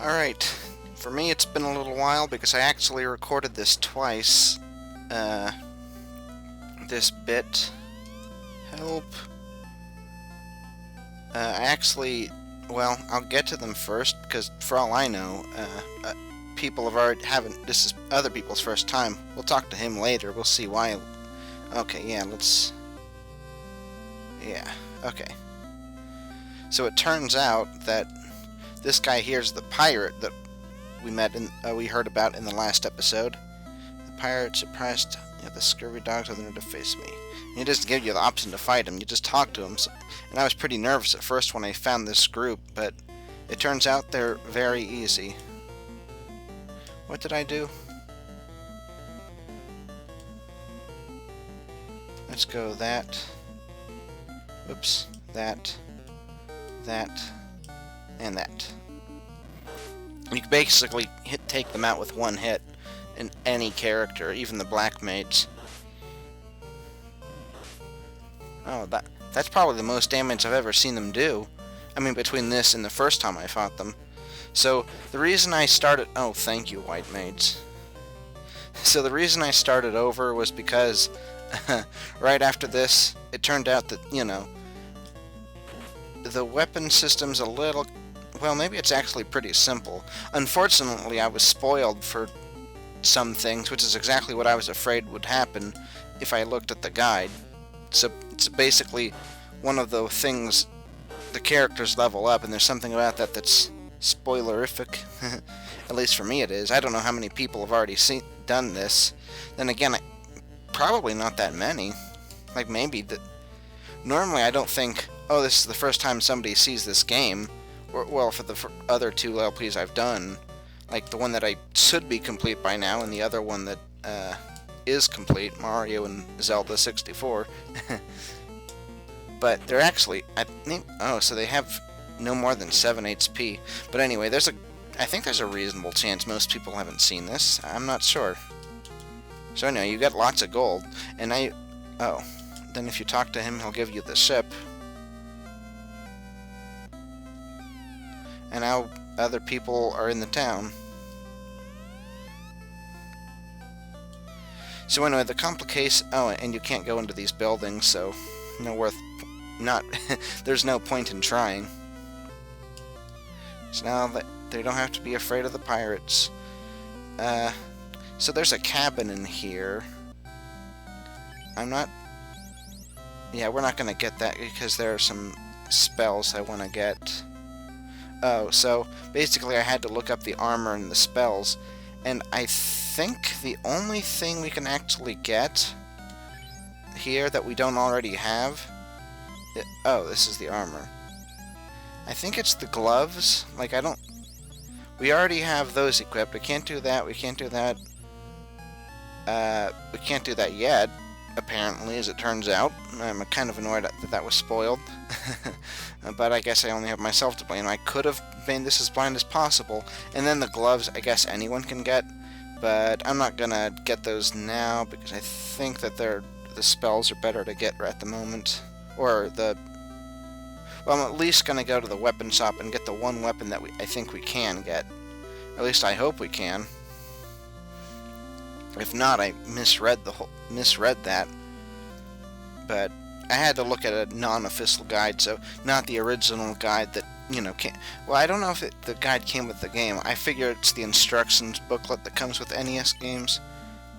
Alright, for me it's been a little while because I actually recorded this twice. Uh, this bit. Help. I actually, well, I'll get to them first because for all I know, people have already haven't. This is other people's first time. We'll talk to him later. We'll see why. Okay, yeah, let's. Yeah, okay. So it turns out that this guy here is the pirate that we heard about in the last episode. The pirate surprised the scurvy dogs are there to face me. And he doesn't give you the option to fight him. You just talk to him. And I was pretty nervous at first when I found this group, but it turns out they're very easy. What did I do? Let's go that. Whoops. That. And that. You can basically take them out with one hit in any character, even the black mates. Oh, that's probably the most damage I've ever seen them do. I mean, between this and the first time I fought them. So, the reason I started... Oh, thank you, white maids. So the reason I started over was because right after this, it turned out that, the weapon system's a little... Well, maybe it's actually pretty simple. Unfortunately, I was spoiled for some things, which is exactly what I was afraid would happen if I looked at the guide. So it's basically one of the things the characters level up, and there's something about that that's spoilerific. At least for me it is. I don't know how many people have already done this. Then again, probably not that many. Like maybe that. Normally I don't think, oh, this is the first time somebody sees this game. Or, well, for the other two LPs I've done, like the one that I should be complete by now, and the other one that is complete, Mario and Zelda 64. But they're actually, so they have no more than 7 HP. But anyway, I think there's a reasonable chance most people haven't seen this. I'm not sure. So anyway, you get lots of gold, and then if you talk to him, he'll give you the ship. And now other people are in the town. So anyway, the complication... Oh, and you can't go into these buildings, so there's no point in trying. So now that they don't have to be afraid of the pirates. So there's a cabin in here. Yeah, we're not going to get that because there are some spells I want to get. Oh, so basically I had to look up the armor and the spells, and I think the only thing we can actually get here that we don't already have... Oh, this is the armor. I think it's the gloves. Like, we already have those equipped. We can't do that. We can't do that. We can't do that yet, apparently, as it turns out. I'm kind of annoyed that was spoiled. But I guess I only have myself to blame. I could have made this as blind as possible. And then the gloves, I guess anyone can get. But I'm not going to get those now because I think that the spells are better to get right at the moment. Or well, I'm at least going to go to the weapon shop and get the one weapon that I think we can get. At least I hope we can. If not, I misread that. But I had to look at a non-official guide, so not the original guide that, can't... Well, I don't know if the guide came with the game. I figure it's the instructions booklet that comes with NES games.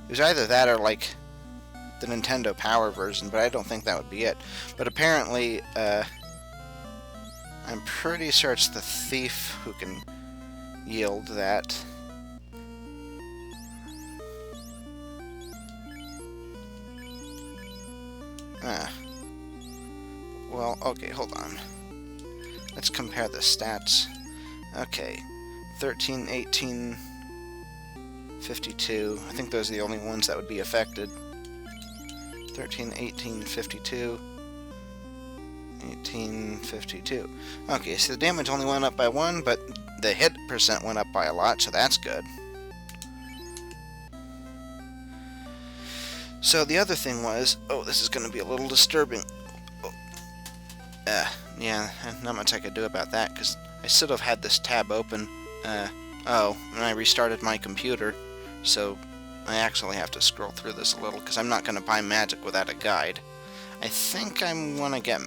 It was either that or, like, the Nintendo Power version, but I don't think that would be it. But apparently, I'm pretty sure it's the thief who can yield that. Well, okay, hold on. Let's compare the stats. Okay, 13, 18, 52. I think those are the only ones that would be affected. 13, 18, 52. 18, 52. Okay, so the damage only went up by 1, but the hit percent went up by a lot, so that's good. So the other thing was... Oh, this is going to be a little disturbing. Yeah, not much I could do about that, because I should have had this tab open Oh, and I restarted my computer, so I actually have to scroll through this a little, because I'm not going to buy magic without a guide. I think I'm going to get...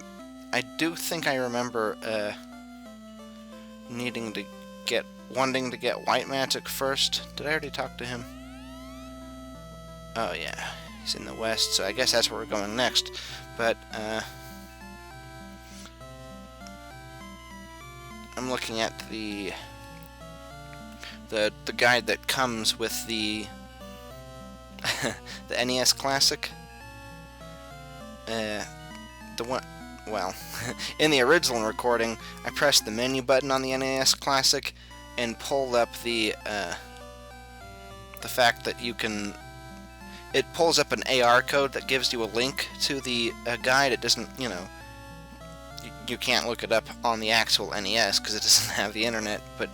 I do think I remember, wanting to get white magic first. Did I already talk to him? Oh, yeah. He's in the west, so I guess that's where we're going next. But, I'm looking at the guide that comes with the the NES Classic. The one, well, in the original recording, I pressed the menu button on the NES Classic and pulled up the fact that you can. It pulls up an AR code that gives you a link to the guide. It doesn't, you can't look it up on the actual NES because it doesn't have the internet, but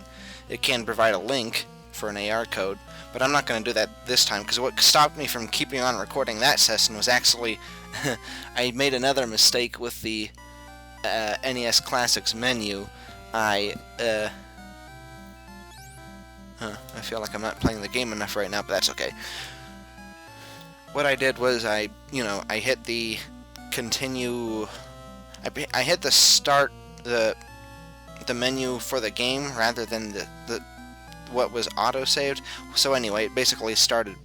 it can provide a link for an AR code. But I'm not going to do that this time, because what stopped me from keeping on recording that session was actually I made another mistake with the NES Classics menu. I feel like I'm not playing the game enough right now, but that's okay. What I did was I hit the continue. I hit the start the menu for the game rather than the what was auto-saved. So anyway, it basically started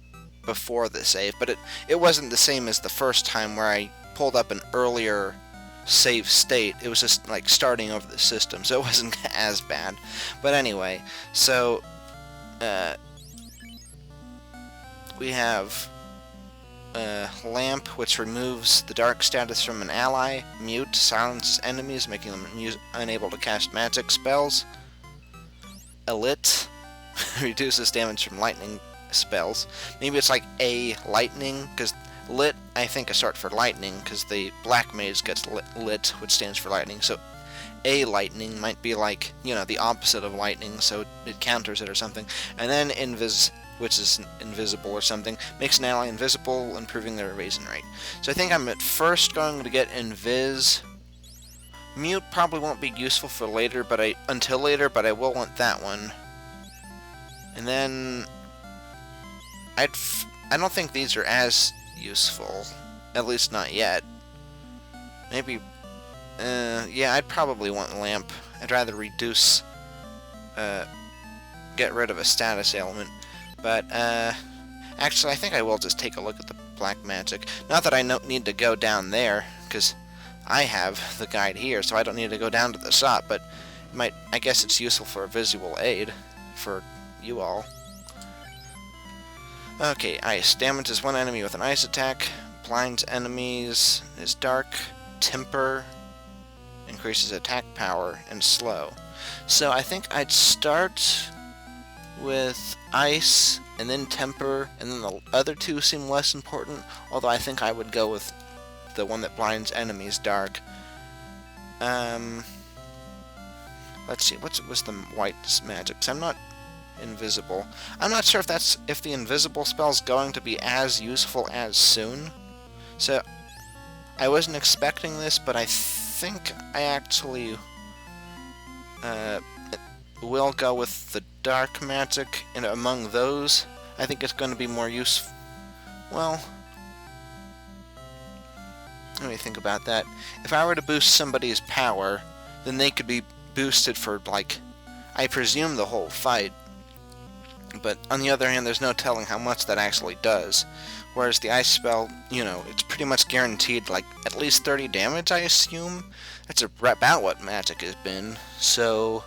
before the save, but it wasn't the same as the first time where I pulled up an earlier save state. It was just like starting over the system, so it wasn't as bad. But anyway, so we have Lamp, which removes the dark status from an ally. Mute silences enemies, making them unable to cast magic spells. Elit reduces damage from lightning spells. Maybe it's like a lightning, because lit, I think, is short for lightning, because the black mage gets lit, which stands for lightning. So a lightning might be like, the opposite of lightning, so it counters it or something. And then which is invisible or something, makes an ally invisible, improving their evasion rate. So I think I'm at first going to get Invis. Mute probably won't be useful for later, until later, but I will want that one. And then I don't think these are as useful, at least not yet. Maybe, yeah, I'd probably want Lamp. I'd rather get rid of a status ailment. But, actually, I think I will just take a look at the black magic. Not that I need to go down there, because I have the guide here, so I don't need to go down to the shop, but I guess it's useful for a visual aid for you all. Okay, Ice. Damages one enemy with an ice attack. Blinds enemies is dark. Temper increases attack power and slow. So I think I'd start with Ice, and then Temper, and then the other two seem less important, although I think I would go with the one that blinds enemies dark. Let's see, what was the white magic? 'Cause I'm not invisible. I'm not sure if the invisible spell's going to be as useful as soon. So I wasn't expecting this, but I think I actually will go with the dark magic, and among those, I think it's going to be more useful. Well, let me think about that. If I were to boost somebody's power, then they could be boosted for, like, I presume the whole fight. But on the other hand, there's no telling how much that actually does. Whereas the ice spell, it's pretty much guaranteed, like, at least 30 damage, I assume? That's about what magic has been. So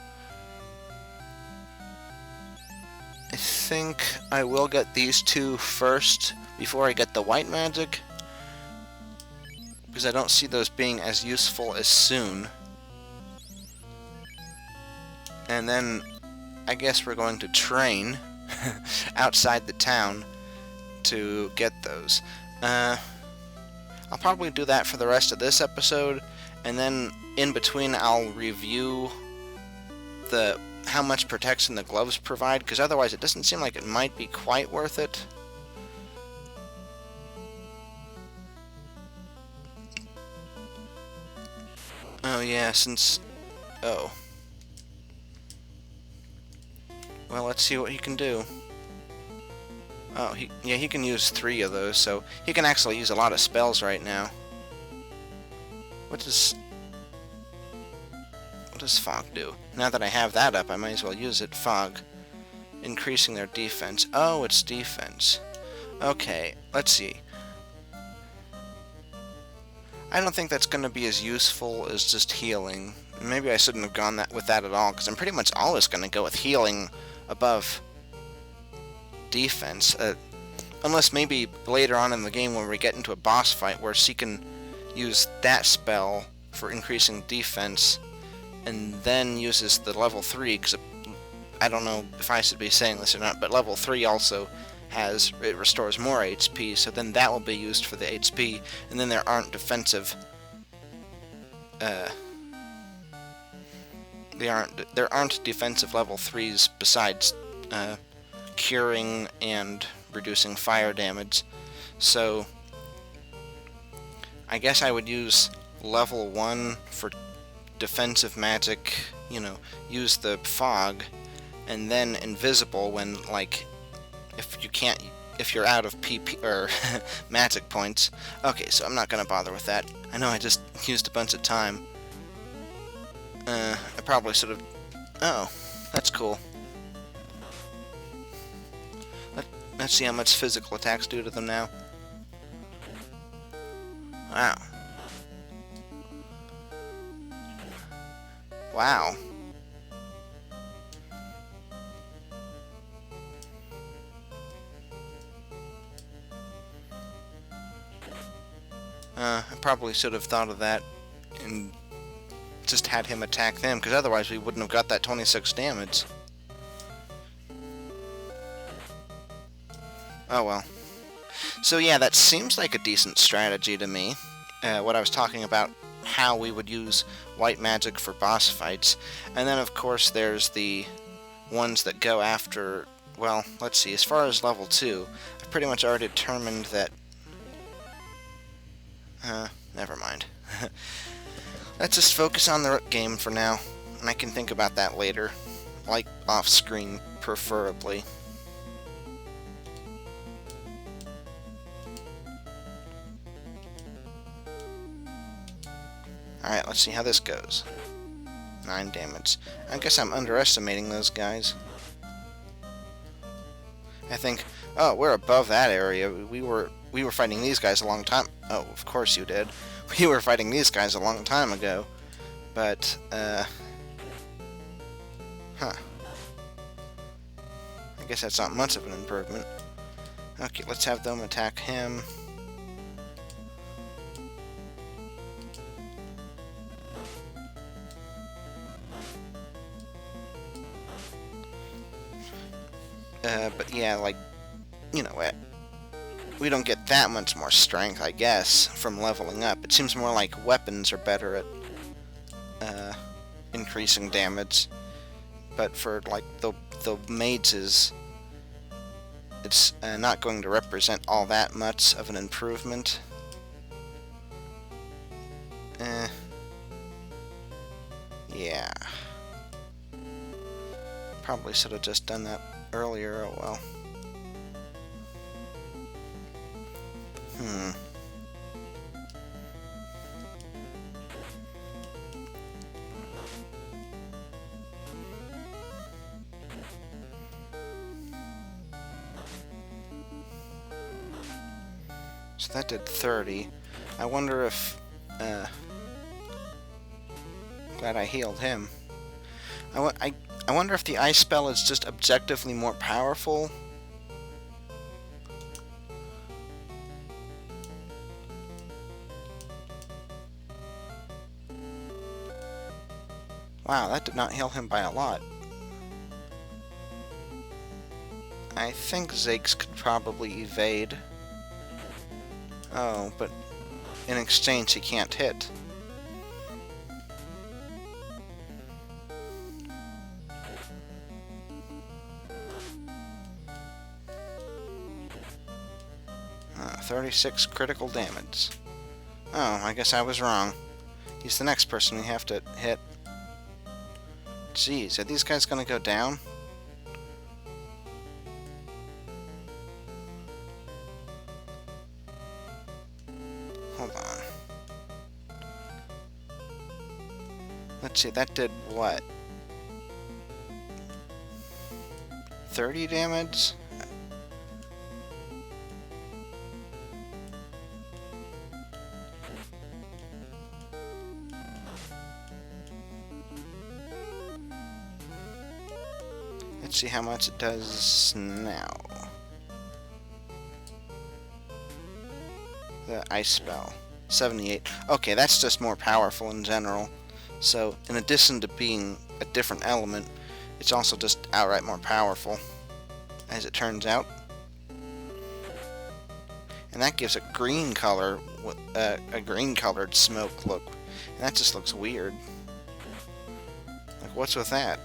I think I will get these two first before I get the white magic, because I don't see those being as useful as soon. And then I guess we're going to train outside the town to get those. I'll probably do that for the rest of this episode, and then in between I'll review how much protection the gloves provide, because otherwise it doesn't seem like it might be quite worth it. Oh yeah, Well, let's see what he can do. Oh, he can use 3 of those, so he can actually use a lot of spells right now. What does Fog do? Now that I have that up, I might as well use it. Fog. Increasing their defense. Oh, it's defense. Okay, let's see. I don't think that's going to be as useful as just healing. Maybe I shouldn't have gone with that at all, because I'm pretty much always going to go with healing above defense. Unless maybe later on in the game when we get into a boss fight where she can use that spell for increasing defense and then uses the level 3, because I don't know if I should be saying this or not, but level 3 also it restores more HP, so then that will be used for the HP, and then there aren't defensive there aren't defensive level 3s besides curing and reducing fire damage. So I guess I would use level 1 for defensive magic, use the fog, and then invisible when, like, if you're out of PP or magic points. Okay, so I'm not gonna bother with that. I know I just used a bunch of time. I probably should have. Oh, that's cool. Let's see how much physical attacks do to them now. Wow. Wow. I probably should have thought of that and just had him attack them, because otherwise we wouldn't have got that 26 damage. Oh well. So yeah, that seems like a decent strategy to me. What I was talking about, how we would use white magic for boss fights. And then of course there's the ones that go after, well, let's see, as far as level 2, I've pretty much already determined that... never mind. Let's just focus on the Rook game for now, and I can think about that later, like off-screen, preferably. Alright, let's see how this goes. 9 damage. I guess I'm underestimating those guys. I think, oh, we're above that area. We were fighting these guys a long time. Oh, of course you did. We were fighting these guys a long time ago. But, huh. I guess that's not much of an improvement. Okay, let's have them attack him. But yeah, like, we don't get that much more strength, I guess, from leveling up. It seems more like weapons are better at increasing damage. But for, like, the mages, it's not going to represent all that much of an improvement. Yeah. Probably should have just done that earlier. Oh well. So that did 30. I wonder if... glad I healed him. I wonder if the ice spell is just objectively more powerful. Wow, that did not heal him by a lot. I think Ziggs could probably evade. Oh, but in exchange he can't hit. Uh, 36 critical damage. Oh, I guess I was wrong. He's the next person we have to hit. Jeez, are these guys gonna go down? Let's see, that did what? 30 damage? Let's see how much it does now. The ice spell. 78. Okay, that's just more powerful in general. So, in addition to being a different element, it's also just outright more powerful, as it turns out. And that gives a green color, a green-colored smoke look. And that just looks weird. Like, what's with that?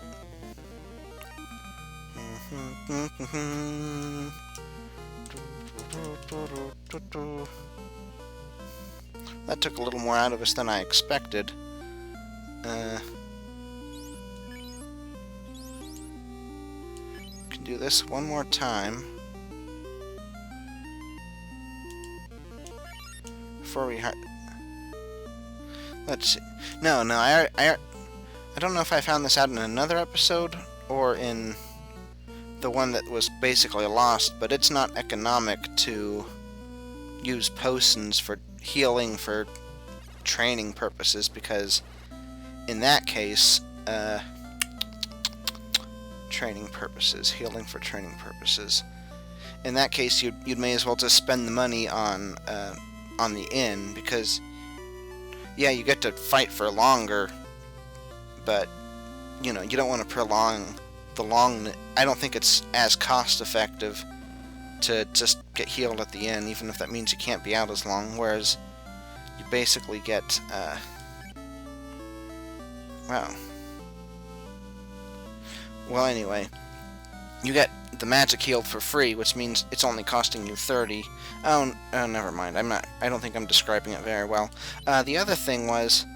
That took a little more out of us than I expected. Can do this one more time before we let's see. No, I don't know if I found this out in another episode or in the one that was basically lost, but it's not economic to use potions for healing for training purposes, because in that case, training purposes, healing for training purposes. In that case, you'd may as well just spend the money on the inn, because yeah, you get to fight for longer, but you know, you don't want to prolong the long. I don't think it's as cost effective to just get healed at the inn, even if that means you can't be out as long, whereas you basically get well, anyway, you get the magic healed for free, which means it's only costing you 30. Oh, never mind. I don't think I'm describing it very well. The other thing was,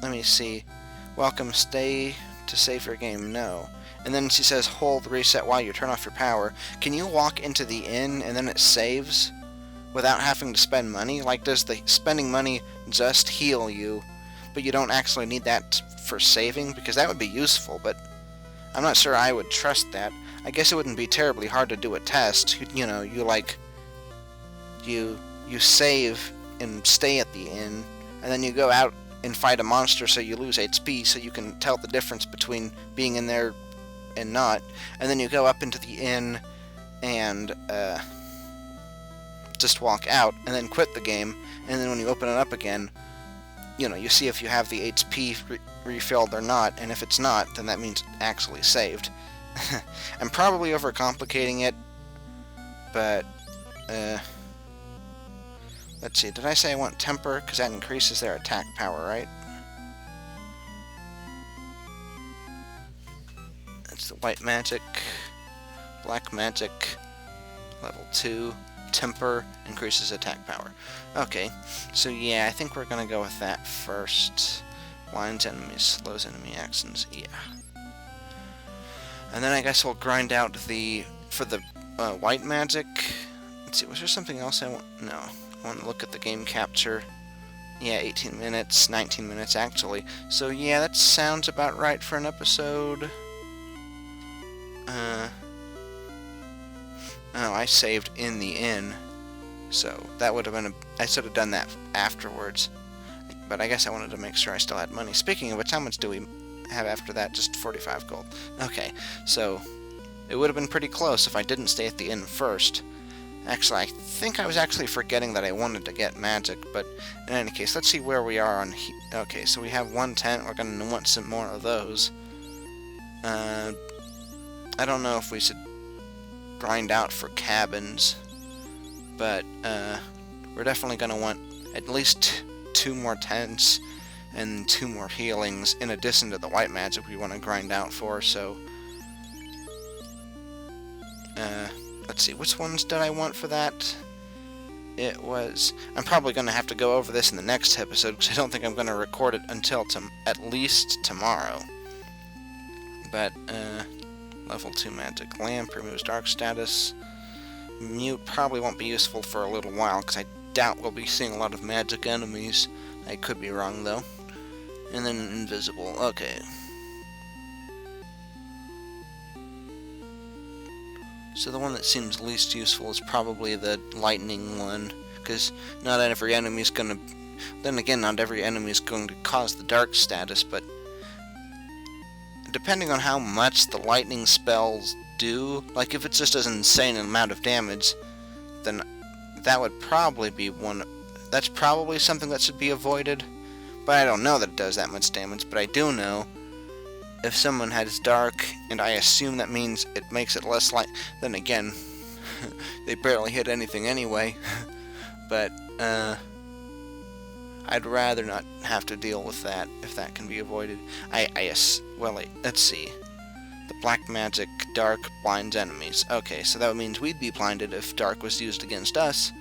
let me see. Welcome, stay to save your game. No. And then she says, hold reset while you turn off your power. Can you walk into the inn and then it saves without having to spend money? Like, does the spending money just heal you, but you don't actually need that for saving? Because that would be useful, but I'm not sure I would trust that. I guess it wouldn't be terribly hard to do a test. You know, you save and stay at the inn, and then you go out and fight a monster so you lose HP, so you can tell the difference between being in there and not. And then you go up into the inn and just walk out, and then quit the game, and then when you open it up again, you know, you see if you have the HP refilled or not, and if it's not, then that means actually saved. I'm probably overcomplicating it, but let's see, did I say I want temper? Because that increases their attack power, right? That's the white magic, black magic, level 2. Temper increases attack power. Okay, so yeah, I think we're gonna go with that first. Blinds enemies, slows enemy actions, yeah. And then I guess we'll grind out for the white magic. Let's see, was there something else I want? No, I want to look at the game capture. Yeah, 18 minutes, 19 minutes actually. So yeah, that sounds about right for an episode. Oh, I saved in the inn, so that would have been I should have done that afterwards. But I guess I wanted to make sure I still had money. Speaking of which, how much do we have after that? Just 45 gold. Okay, so it would have been pretty close if I didn't stay at the inn first. Actually, I think I was actually forgetting that I wanted to get magic, but in any case, let's see where we are on okay, so we have one tent. We're going to want some more of those. I don't know if we should grind out for cabins, but we're definitely going to want at least 2 more tents and 2 more healings in addition to the white magic we want to grind out for. So let's see, which ones did I want for that? It was, I'm probably going to have to go over this in the next episode, because I don't think I'm going to record it until at least tomorrow. But level 2 magic lamp removes dark status. Mute probably won't be useful for a little while, because I doubt we'll be seeing a lot of magic enemies. I could be wrong, though. And then invisible. Okay. So the one that seems least useful is probably the lightning one, because not every enemy is going to... Then again, not every enemy is going to cause the dark status, but depending on how much the lightning spells do, like if it just does an insane amount of damage, then that would probably be one... That's probably something that should be avoided, but I don't know that it does that much damage, but I do know if someone has dark, and I assume that means it makes it less light, then again, they barely hit anything anyway, but, I'd rather not have to deal with that, if that can be avoided. Let's see. The black magic, dark, blinds enemies. Okay, so that means we'd be blinded if dark was used against us,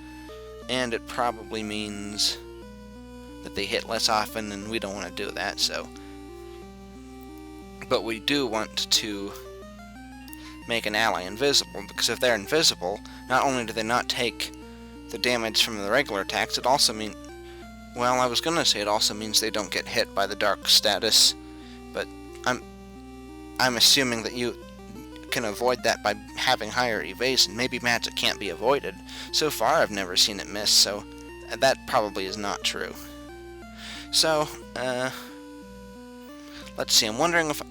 and it probably means that they hit less often, and we don't want to do that, so... But we do want to make an ally invisible, because if they're invisible, not only do they not take the damage from the regular attacks, it also means... Well, I was gonna say it also means they don't get hit by the dark status, but I'm assuming that you can avoid that by having higher evasion. Maybe magic can't be avoided. So far, I've never seen it miss, so that probably is not true. So, let's see, I'm wondering if...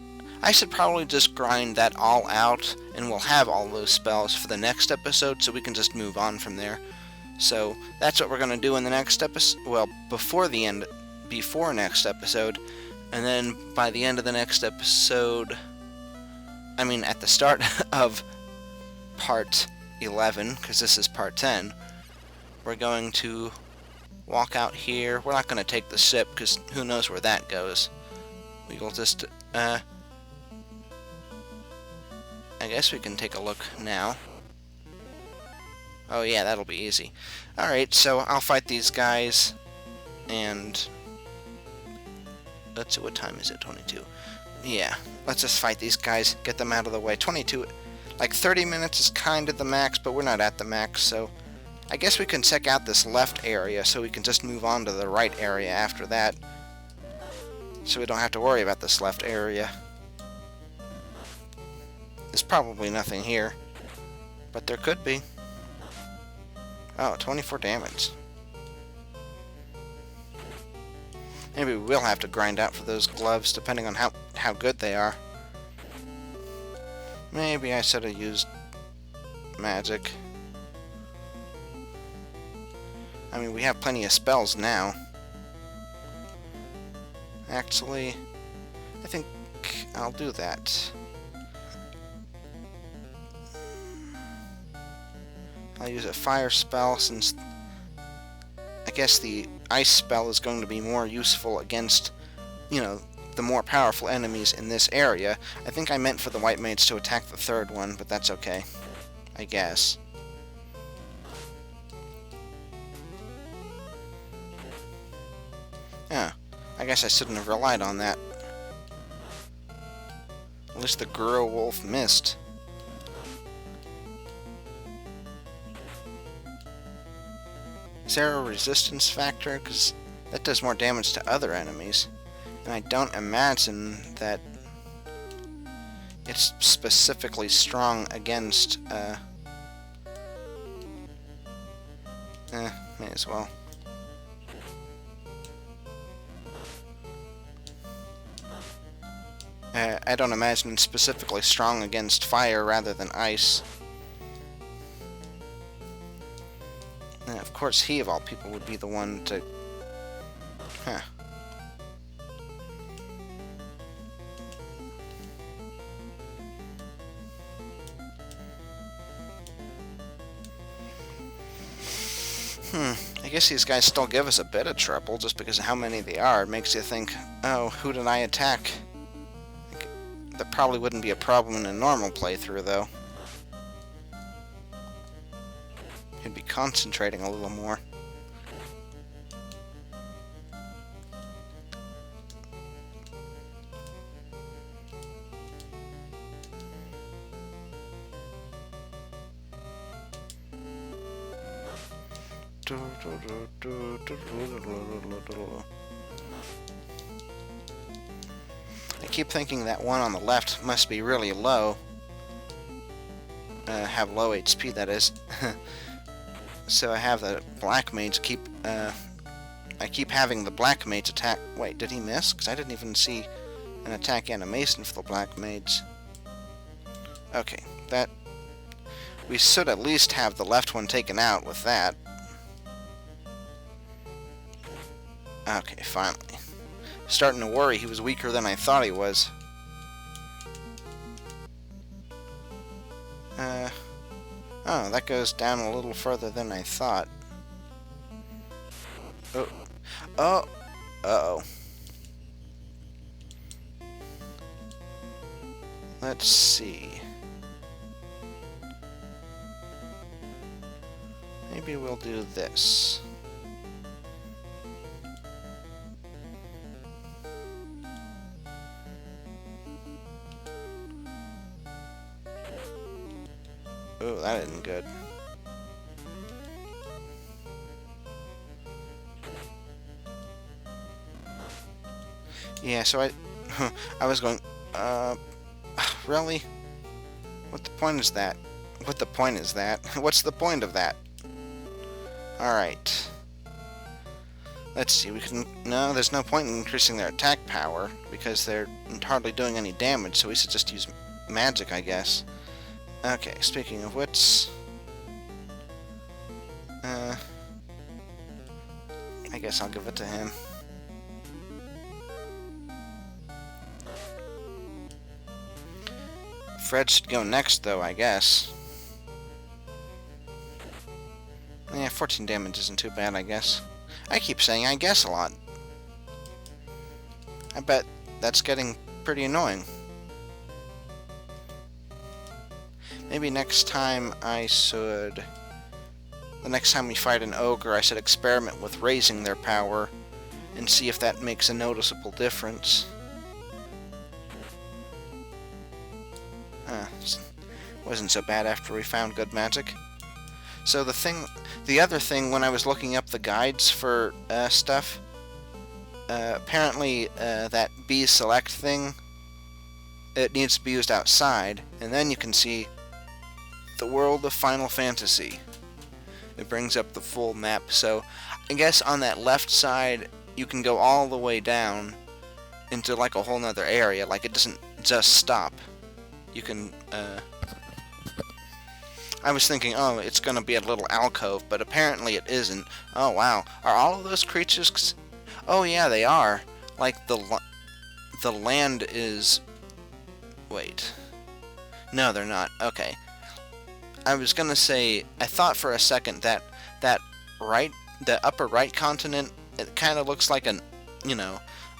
I should probably just grind that all out, and we'll have all those spells for the next episode, so we can just move on from there. So, that's what we're going to do in the next episode, well, before next episode, and then by the end of the next episode, I mean at the start of part 11, because this is part 10, we're going to walk out here. We're not going to take the ship, because who knows where that goes. We will just, I guess we can take a look now. Oh yeah, that'll be easy. Alright, so I'll fight these guys, and... Let's see, what time is it? 22. Yeah, let's just fight these guys, get them out of the way. 22, like 30 minutes is kind of the max, but we're not at the max, so... I guess we can check out this left area, so we can just move on to the right area after that. So we don't have to worry about this left area. There's probably nothing here, but there could be. Oh, 24 damage. Maybe we will have to grind out for those gloves, depending on how good they are. Maybe I should have used magic. I mean, we have plenty of spells now. Actually, I think I'll do that. I'll use a fire spell since I guess the ice spell is going to be more useful against, you know, the more powerful enemies in this area. I think I meant for the white maids to attack the third one, but that's okay, I guess. Yeah, I guess I shouldn't have relied on that. At least the Guru Wolf missed. Is there a resistance factor? Because that does more damage to other enemies. And I don't imagine that it's specifically strong against, may as well. I don't imagine it's specifically strong against fire rather than ice. And of course, he of all people would be the one to... Huh. I guess these guys still give us a bit of trouble just because of how many they are. It makes you think, oh, who did I attack? That probably wouldn't be a problem in a normal playthrough, though. He'd be concentrating a little more. keep thinking that one on the left must be really low. Have low HP, that is. So I have the black mage keep, I keep having the black mage attack. Wait, did he miss? Because I didn't even see an attack animation for the black mage. Okay, that... We should at least have the left one taken out with that. Okay, finally. Starting to worry he was weaker than I thought he was. Oh, that goes down a little further than I thought. Oh. Oh. Uh-oh. Let's see. Maybe we'll do this. Oh, that isn't good. Yeah, so I was going, really? What the point is that? What the point is that? What's the point of that? Alright. Let's see, we can... No, there's no point in increasing their attack power, because they're hardly doing any damage, so we should just use magic, I guess. Okay, speaking of which... I guess I'll give it to him. Fred should go next, though, I guess. Yeah, 14 damage isn't too bad, I guess. I keep saying I guess a lot. I bet that's getting pretty annoying. Maybe next time I should... The next time we fight an ogre, I should experiment with raising their power and see if that makes a noticeable difference. Wasn't so bad after we found good magic. So the other thing, when I was looking up the guides for stuff, apparently that B select thing, it needs to be used outside, and then you can see the world of Final Fantasy. It brings up the full map, so I guess on that left side you can go all the way down into like a whole nother area, like it doesn't just stop. You can, I was thinking, oh, it's gonna be a little alcove, but apparently it isn't. Oh wow, are all of those creatures... Oh yeah, they are. Like the land is... Wait. No, they're not. Okay. I was gonna say, I thought for a second that the upper right continent, it kind of looks like a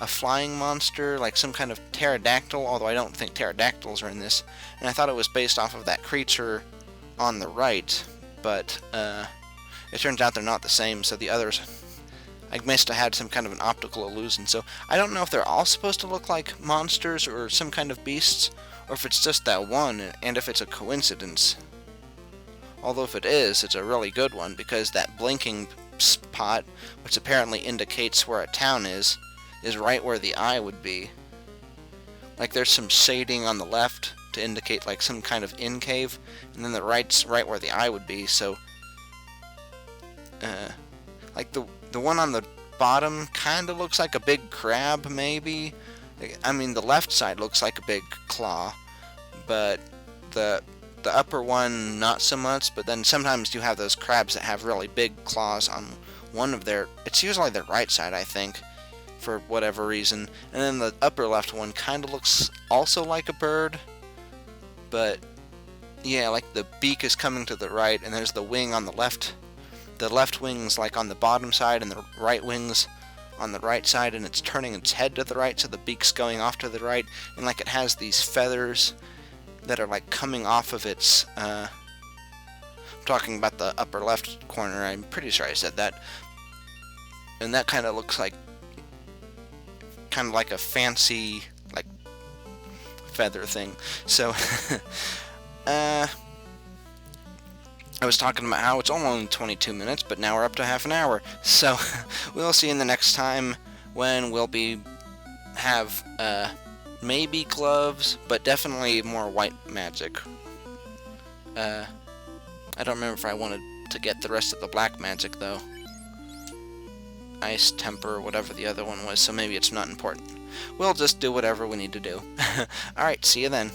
flying monster, like some kind of pterodactyl, although I don't think pterodactyls are in this. And I thought it was based off of that creature on the right, but it turns out they're not the same, so the others, I must have had some kind of an optical illusion. So I don't know if they're all supposed to look like monsters or some kind of beasts, or if it's just that one, and if it's a coincidence. Although if it is, it's a really good one, because that blinking spot, which apparently indicates where a town is right where the eye would be. Like there's some shading on the left to indicate like some kind of inn cave, and then the right's right where the eye would be, so like the one on the bottom kind of looks like a big crab, maybe. I mean, the left side looks like a big claw, but the upper one not so much. But then sometimes you have those crabs that have really big claws on one of their... It's usually their right side, I think, for whatever reason. And then the upper left one kind of looks also like a bird, but yeah, like the beak is coming to the right, and there's the wing on the left. The left wing's like on the bottom side, and the right wing's on the right side, and it's turning its head to the right, so the beak's going off to the right, and like it has these feathers that are like coming off of its, I'm talking about the upper left corner, I'm pretty sure I said that, and that kind of looks like, kind of like a fancy, like, feather thing. So, I was talking about how it's only 22 minutes, but now we're up to half an hour. So, we'll see in the next time when we'll be maybe gloves, but definitely more white magic. I don't remember if I wanted to get the rest of the black magic, though. Ice, temper, whatever the other one was, so maybe it's not important. We'll just do whatever we need to do. Alright, see you then.